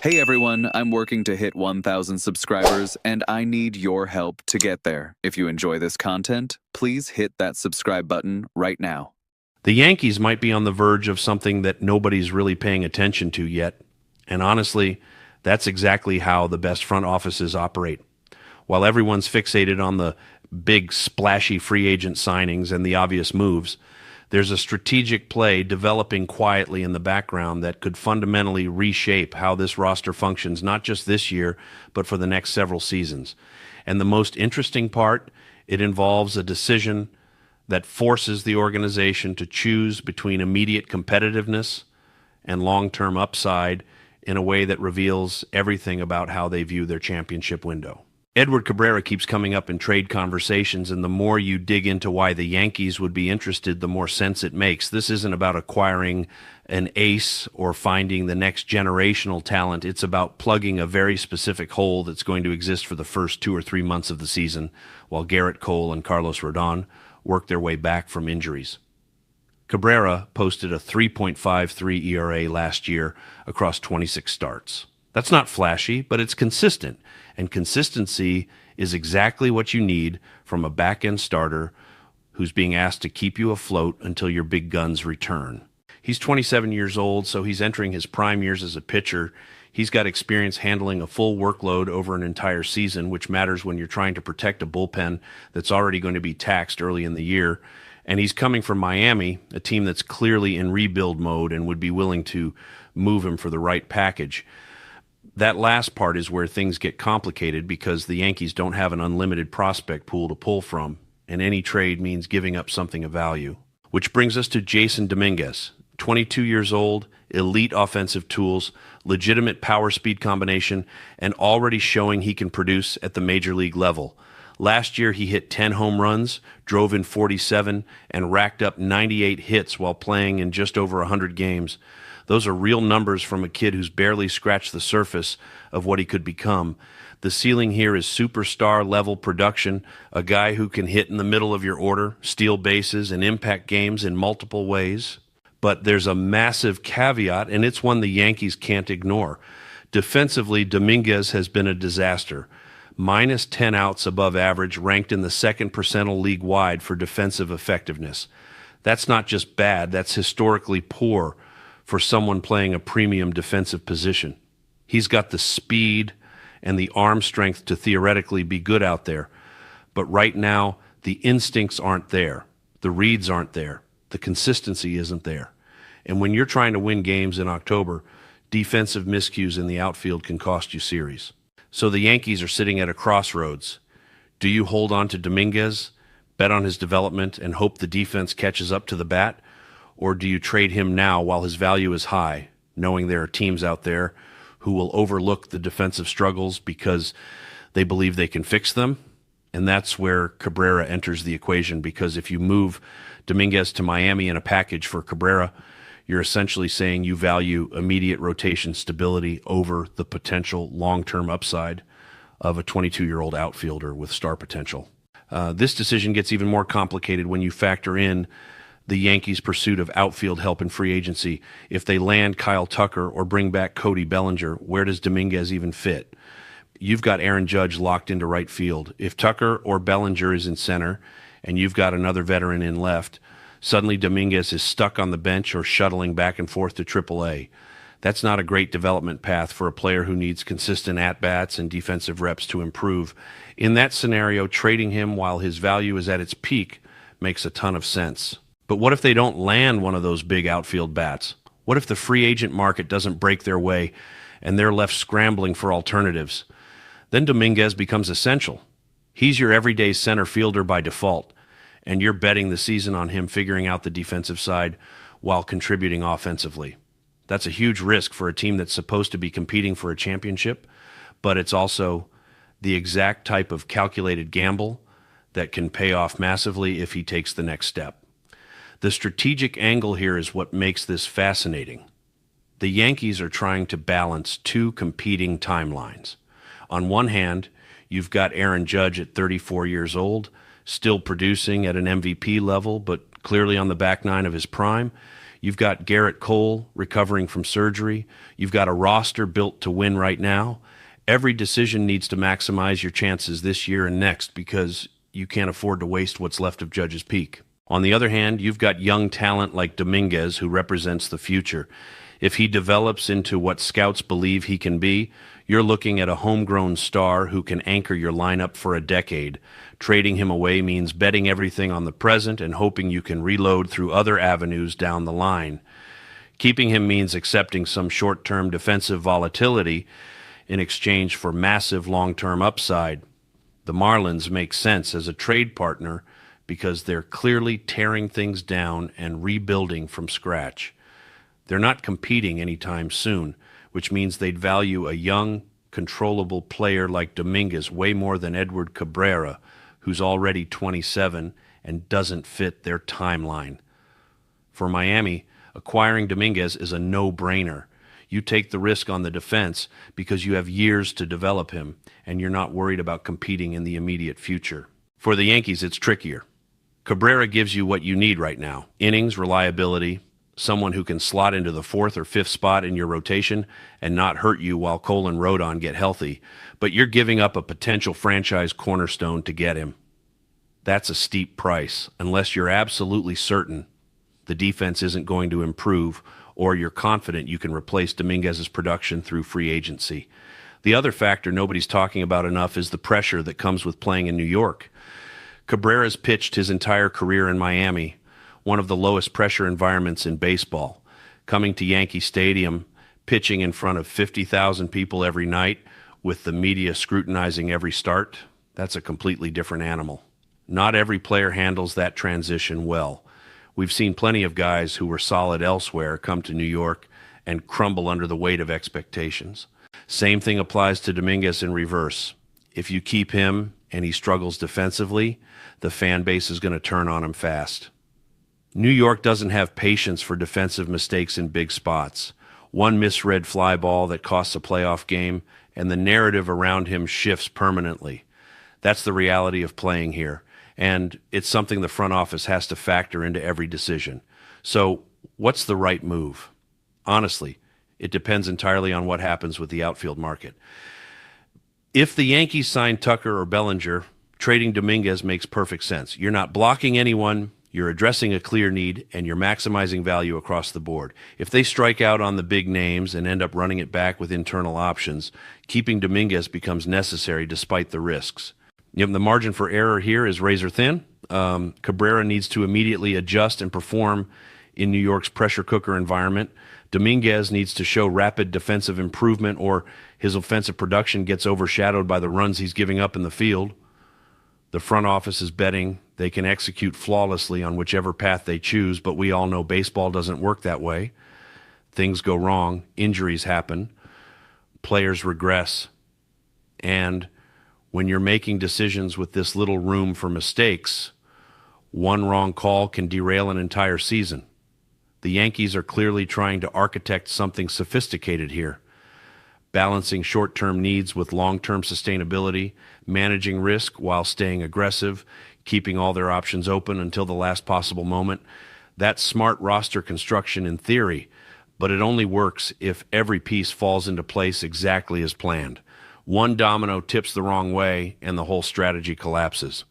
Hey everyone, I'm working to hit 1,000 subscribers, and I need your help to get there. If you enjoy this content, please hit that subscribe button right now. The Yankees might be on the verge of something that nobody's really paying attention to yet. And honestly, that's exactly how the best front offices operate. While everyone's fixated on the big, splashy free agent signings and the obvious moves, there's a strategic play developing quietly in the background that could fundamentally reshape how this roster functions, not just this year, but for the next several seasons. And the most interesting part, it involves a decision that forces the organization to choose between immediate competitiveness and long-term upside in a way that reveals everything about how they view their championship window. Edward Cabrera keeps coming up in trade conversations, and the more you dig into why the Yankees would be interested, the more sense it makes. This isn't about acquiring an ace or finding the next generational talent. It's about plugging a very specific hole that's going to exist for the first 2 or 3 months of the season while Gerrit, Cole, and Carlos Rodón work their way back from injuries. Cabrera posted a 3.53 ERA last year across 26 starts. That's not flashy, but it's consistent, and consistency is exactly what you need from a back-end starter who's being asked to keep you afloat until your big guns return. He's 27 years old, so he's entering his prime years as a pitcher. He's got experience handling a full workload over an entire season, which matters when you're trying to protect a bullpen that's already going to be taxed early in the year. And he's coming from Miami, a team that's clearly in rebuild mode and would be willing to move him for the right package. That last part is where things get complicated because the Yankees don't have an unlimited prospect pool to pull from, and any trade means giving up something of value. Which brings us to Jasson Dominguez, 22 years old, elite offensive tools, legitimate power-speed combination, and already showing he can produce at the major league level. Last year, he hit 10 home runs, drove in 47, and racked up 98 hits while playing in just over 100 games. Those are real numbers from a kid who's barely scratched the surface of what he could become. The ceiling here is superstar-level production, a guy who can hit in the middle of your order, steal bases, and impact games in multiple ways. But there's a massive caveat, and it's one the Yankees can't ignore. Defensively, Dominguez has been a disaster. Minus 10 outs above average, ranked in the second percentile league-wide for defensive effectiveness. That's not just bad, that's historically poor for someone playing a premium defensive position. He's got the speed and the arm strength to theoretically be good out there. But right now, the instincts aren't there. The reads aren't there. The consistency isn't there. And when you're trying to win games in October, defensive miscues in the outfield can cost you series. So the Yankees are sitting at a crossroads. Do you hold on to Dominguez, bet on his development, and hope the defense catches up to the bat? Or do you trade him now while his value is high, knowing there are teams out there who will overlook the defensive struggles because they believe they can fix them? And that's where Cabrera enters the equation, because if you move Dominguez to Miami in a package for Cabrera, you're essentially saying you value immediate rotation stability over the potential long-term upside of a 22-year-old outfielder with star potential. This decision gets even more complicated when you factor in the Yankees' pursuit of outfield help in free agency. If they land Kyle Tucker or bring back Cody Bellinger, where does Dominguez even fit? You've got Aaron Judge locked into right field. If Tucker or Bellinger is in center and you've got another veteran in left, suddenly Dominguez is stuck on the bench or shuttling back and forth to AAA. That's not a great development path for a player who needs consistent at-bats and defensive reps to improve. In that scenario, trading him while his value is at its peak makes a ton of sense. But what if they don't land one of those big outfield bats? What if the free agent market doesn't break their way and they're left scrambling for alternatives? Then Dominguez becomes essential. He's your everyday center fielder by default, and you're betting the season on him figuring out the defensive side while contributing offensively. That's a huge risk for a team that's supposed to be competing for a championship, but it's also the exact type of calculated gamble that can pay off massively if he takes the next step. The strategic angle here is what makes this fascinating. The Yankees are trying to balance two competing timelines. On one hand, you've got Aaron Judge at 34 years old, still producing at an MVP level, but clearly on the back nine of his prime. You've got Gerrit Cole recovering from surgery. You've got a roster built to win right now. Every decision needs to maximize your chances this year and next because you can't afford to waste what's left of Judge's Peak. On the other hand, you've got young talent like Dominguez who represents the future. If he develops into what scouts believe he can be, you're looking at a homegrown star who can anchor your lineup for a decade. Trading him away means betting everything on the present and hoping you can reload through other avenues down the line. Keeping him means accepting some short-term defensive volatility in exchange for massive long-term upside. The Marlins make sense as a trade partner because they're clearly tearing things down and rebuilding from scratch. They're not competing anytime soon, which means they'd value a young, controllable player like Dominguez way more than Edward Cabrera, who's already 27 and doesn't fit their timeline. For Miami, acquiring Dominguez is a no-brainer. You take the risk on the defense because you have years to develop him, and you're not worried about competing in the immediate future. For the Yankees, it's trickier. Cabrera gives you what you need right now: innings, reliability, someone who can slot into the fourth or fifth spot in your rotation and not hurt you while Cole and Rodón get healthy, but you're giving up a potential franchise cornerstone to get him. That's a steep price, unless you're absolutely certain the defense isn't going to improve or you're confident you can replace Dominguez's production through free agency. The other factor nobody's talking about enough is the pressure that comes with playing in New York. Cabrera's pitched his entire career in Miami, one of the lowest pressure environments in baseball. Coming to Yankee Stadium, pitching in front of 50,000 people every night with the media scrutinizing every start, that's a completely different animal. Not every player handles that transition well. We've seen plenty of guys who were solid elsewhere come to New York and crumble under the weight of expectations. Same thing applies to Dominguez in reverse. If you keep him and he struggles defensively, the fan base is going to turn on him fast. New York doesn't have patience for defensive mistakes in big spots. One misread fly ball that costs a playoff game, and the narrative around him shifts permanently. That's the reality of playing here, and it's something the front office has to factor into every decision. So, what's the right move? Honestly, it depends entirely on what happens with the outfield market. If the Yankees sign Tucker or Bellinger, trading Dominguez makes perfect sense. You're not blocking anyone, you're addressing a clear need, and you're maximizing value across the board. If they strike out on the big names and end up running it back with internal options, keeping Dominguez becomes necessary despite the risks. The margin for error here is razor thin. Cabrera needs to immediately adjust and perform in New York's pressure cooker environment. Dominguez needs to show rapid defensive improvement, or his offensive production gets overshadowed by the runs he's giving up in the field. The front office is betting they can execute flawlessly on whichever path they choose, but we all know baseball doesn't work that way. Things go wrong, injuries happen, players regress, and when you're making decisions with this little room for mistakes, one wrong call can derail an entire season. The Yankees are clearly trying to architect something sophisticated here, balancing short-term needs with long-term sustainability, managing risk while staying aggressive, keeping all their options open until the last possible moment. That's smart roster construction in theory, but it only works if every piece falls into place exactly as planned. One domino tips the wrong way and the whole strategy collapses.